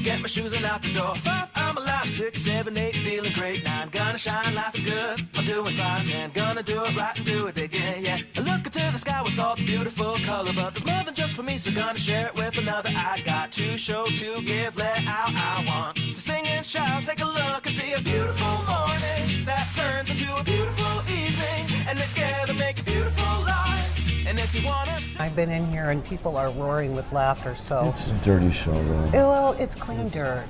get my shoes and out the door. 5, I'm alive. 6, 7, 8, feeling great. 9, gonna shine, life is good. I'm doing fine. 10, gonna do it right and do it again, yeah. I look into the sky with all the beautiful color, but there's more than just for me, so gonna share it with another. I got to show, to give, let out. I want to sing and shout. Take a look and see a beautiful morning that turns into a beautiful evening, and together make a beautiful life. And if you wanna, I've been in here and people are roaring with laughter, so. It's a dirty show, though. Well, it's clean dirt.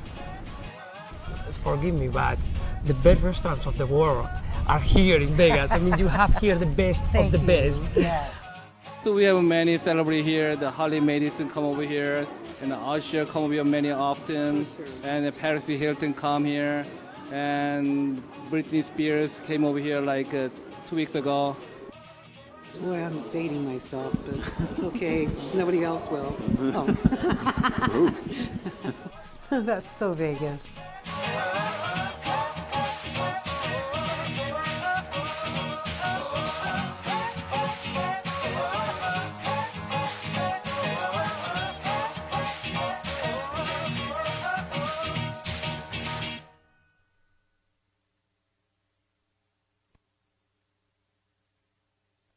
Forgive me, but the best restaurants of the world are here in Vegas. I mean, you have here the best of the best. Yes. So we have many celebrities here. The Harley Madison come over here, and the Usher come over here many often, and the Paris Hilton come here, and Britney Spears came over here like 2 weeks ago. Boy, I'm dating myself, but it's okay. Nobody else will. Oh. That's so Vegas.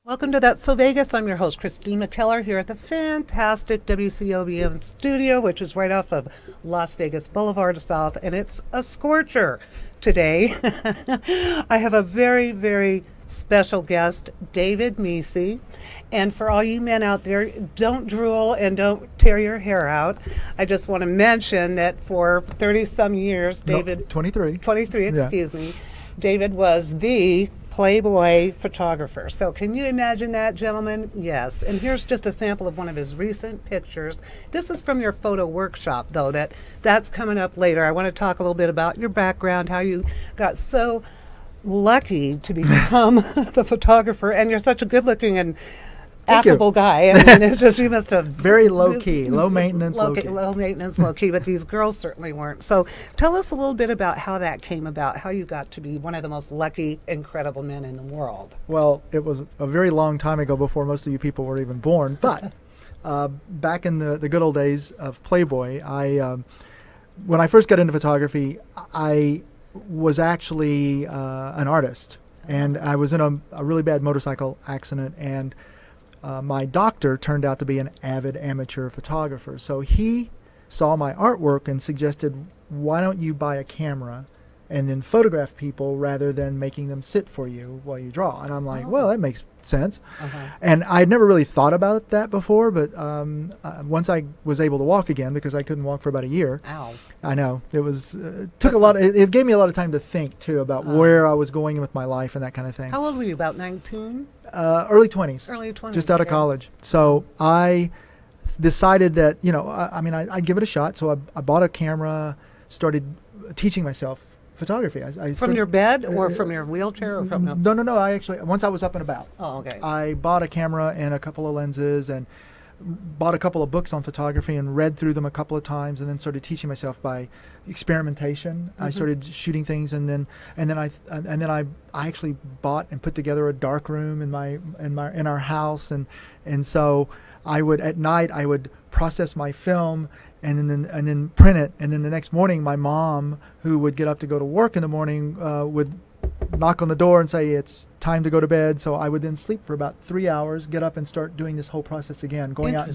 Welcome to That's So Vegas. I'm your host, Christina Keller, here at the fantastic WCOBM studio, which is right off of Las Vegas Boulevard South, and it's a scorcher today. I have a very, very special guest, David Meese. And for all you men out there, don't drool and don't tear your hair out. I just want to mention that for 30-some years, David... No, 23. 23, excuse me. David was the Playboy photographer. So can you imagine that, gentlemen? Yes. And here's just a sample of one of his recent pictures. This is from your photo workshop, though. That's coming up later. I want to talk a little bit about your background, how you got so lucky to become the photographer, and you're such a good-looking and affable guy. I mean, it's just, you must have... Very low-key, low-maintenance, low-key. Low-maintenance, low-key, but these girls certainly weren't. So tell us a little bit about how that came about, how you got to be one of the most lucky, incredible men in the world. Well, it was a very long time ago before most of you people were even born, but back in the good old days of Playboy, when I first got into photography, I was actually an artist, and I was in a really bad motorcycle accident, and my doctor turned out to be an avid amateur photographer. So he saw my artwork and suggested, why don't you buy a camera and then photograph people rather than making them sit for you while you draw? And I'm like, well, that makes sense. And I'd never really thought about that before, but once I was able to walk again, because I couldn't walk for about a year. Ow. I know. It was it gave me a lot of time to think, too, about where I was going with my life and that kind of thing. How old were you, about 19? Early 20s. Early 20s. Just out of college. So I decided that, I'd give it a shot. So I bought a camera, started teaching myself photography. From your bed or from your wheelchair? Or from No. I actually, once I was up and about. Oh, okay. I bought a camera and a couple of lenses and bought a couple of books on photography and read through them a couple of times, and then started teaching myself by experimentation. I started shooting things, and then I actually bought and put together a dark room in our house, and so I would, at night, I would process my film and then print it, and then the next morning my mom, who would get up to go to work in the morning, would knock on the door and say it's time to go to bed. So I would then sleep for about 3 hours, get up and start doing this whole process again, going out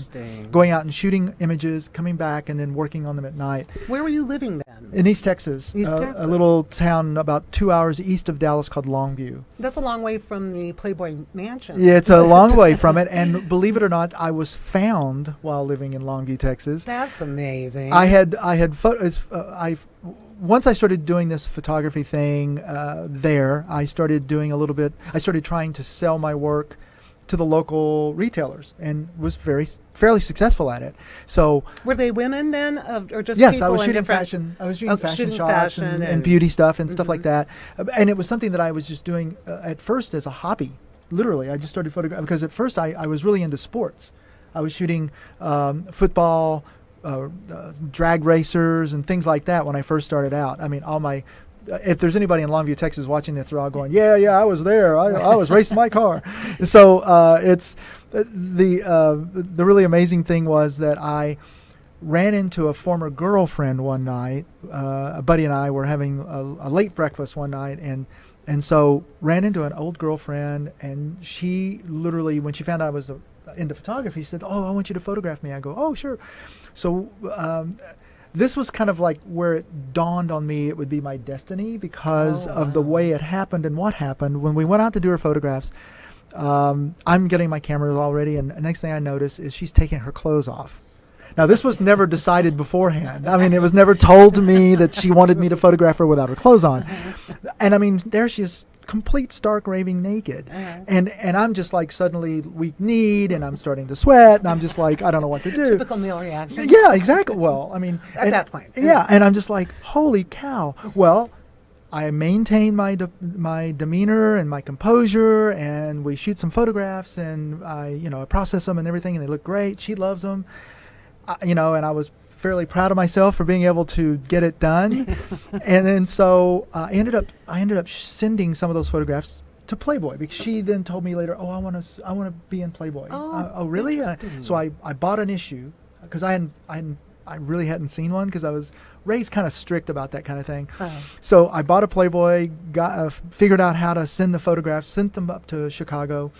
and shooting images, coming back, and then working on them at night. Where were you living then? In East Texas. Texas. A little town about 2 hours east of Dallas called Longview. That's a long way from the Playboy mansion. Yeah, it's a long way from it, and believe it or not, I was found while living in Longview, Texas. That's amazing. I had photos. Once I started doing this photography thing there, I started doing a little bit. I started trying to sell my work to the local retailers, and was fairly successful at it. So were they women then, or just yes? People I was in shooting different fashion. I was shooting fashion shots fashion and beauty stuff and stuff like that. And it was something that I was just doing at first as a hobby. Literally, I just started photographing because at first I was really into sports. I was shooting football, drag racers and things like that when I first started out. I mean, if there's anybody in Longview, Texas watching this, they're all going, yeah, I was there. I was racing my car. So it's the really amazing thing was that I ran into a former girlfriend one night. A buddy and I were having a late breakfast one night, and so ran into an old girlfriend, and she literally, when she found out I was into photography, said, "Oh, I want you to photograph me." I go, "Oh, sure." So this was kind of like where it dawned on me it would be my destiny because of the way it happened and what happened. When we went out to do her photographs, I'm getting my cameras already, and the next thing I notice is she's taking her clothes off. Now, this was never decided beforehand. I mean, it was never told to me that she wanted me to photograph her without her clothes on. And I mean, there she is, complete stark raving naked. And I'm just like suddenly weak-kneed, and I'm starting to sweat, and I'm just like, I don't know what to do. Typical male reaction. Yeah, exactly. Well, I mean. At that point. Yeah, and I'm just like, holy cow. Well, I maintain my demeanor and my composure, and we shoot some photographs, and I process them and everything, and they look great. She loves them. And I was fairly proud of myself for being able to get it done. And then so I ended up sending some of those photographs to Playboy, because she then told me later, "Oh, I want to be in Playboy." Oh, really? So I bought an issue because I really hadn't seen one, because I was raised kind of strict about that kind of thing. So I bought a Playboy, figured out how to send the photographs, sent them up to Chicago.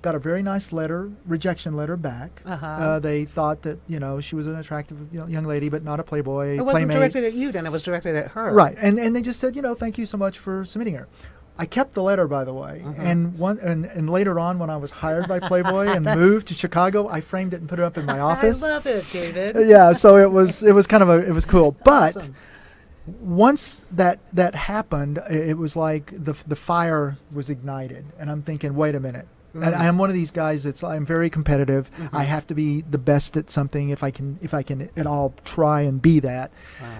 Got a very nice rejection letter back. They thought that, she was an attractive young lady, but not a Playboy. It wasn't Playmate. directed at you then, it was directed at her. Right, and they just said, thank you so much for submitting her. I kept the letter, by the way, and later on, when I was hired by Playboy and moved to Chicago, I framed it and put it up in my office. I love it, David. Yeah, so it was kind of it was cool. But Awesome. once that happened, it was like the fire was ignited, and I'm thinking, wait a minute. And I'm one of these guys I'm very competitive. I have to be the best at something if I can at all try and be that.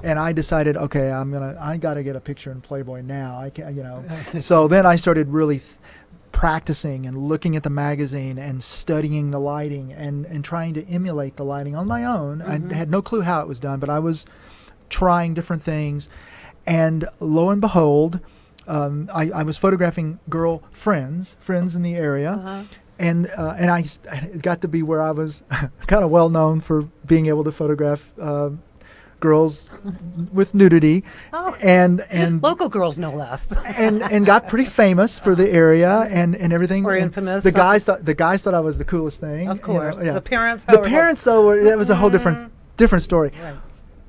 And I decided, okay, I got to get a picture in Playboy now. I can, So then I started really practicing and looking at the magazine and studying the lighting and trying to emulate the lighting on my own. I had no clue how it was done, but I was trying different things. And lo and behold, I was photographing girl friends in the area, and I got to be where I was kind of well known for being able to photograph girls with nudity, and local girls no less, and got pretty famous for the area and everything. Or and infamous. The guys thought I was the coolest thing. Of course, yeah. the parents. The parents though, that was a whole different story. Right.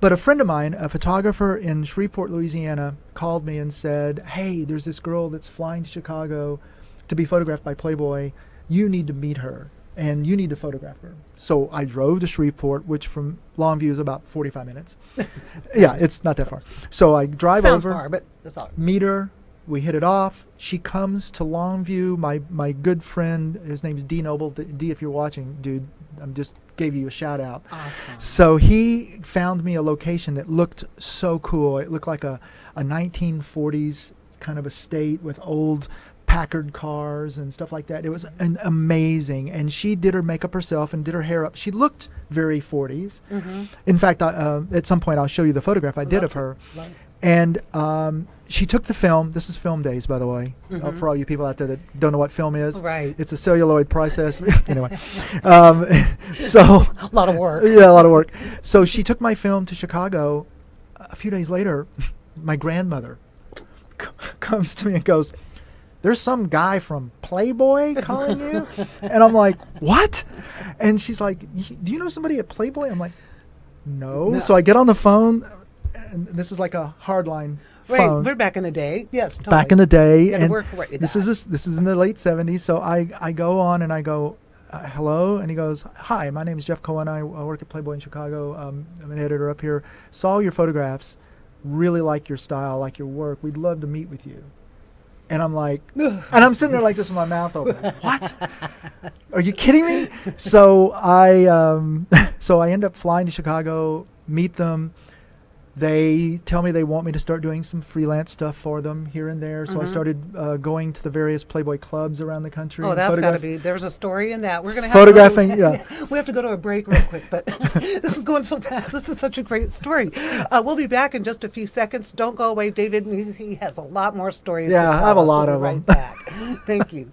But a friend of mine, a photographer in Shreveport, Louisiana, called me and said, "Hey, there's this girl that's flying to Chicago to be photographed by Playboy. You need to meet her, and you need to photograph her." So I drove to Shreveport, which from Longview is about 45 minutes. Yeah, it's not that far. So I drive Sounds over, far, but that's all. meet her. We hit it off. She comes to Longview. My good friend, his name's D Noble. D, if you're watching, dude, I'm just gave you a shout out. Awesome. So he found me a location that looked so cool. It looked like a 1940s kind of estate with old Packard cars and stuff like that. It was amazing. And she did her makeup herself and did her hair up. She looked very 40s. In fact, at some point I'll show you the photograph I did of her. And she took the film. This is film days, by the way, for all you people out there that don't know what film is. Right. It's a celluloid process. Anyway, so A lot of work. yeah, a lot of work. So she took my film to Chicago. A few days later, my grandmother comes to me and goes, "There's some guy from Playboy calling you?" And I'm like, "What?" And she's like, "Do you know somebody at Playboy?" I'm like, no. So I get on the phone, and this is like a hardline phone. We're back in the day. Yes, totally. Back in the day, You gotta and work for it, this is in the late 70s. So I go on and I go, "Hello," and he goes, "Hi, my name is Jeff Cohen. I work at Playboy in Chicago. I'm an editor up here. Saw your photographs. Really like your style, like your work. We'd love to meet with you." And I'm like, and I'm sitting there like this with my mouth open. What? Are you kidding me? So I end up flying to Chicago, meet them. They tell me they want me to start doing some freelance stuff for them here and there. So I started going to the various Playboy clubs around the country. Oh, that's got to be. There's a story in that. We're going to have photographing. To Yeah, we have to go to a break real quick, but this is going so fast. This is such a great story. We'll be back in just a few seconds. Don't go away, David. He has a lot more stories. Yeah, to tell I have a us. lot We'll of be them. right back. Thank you.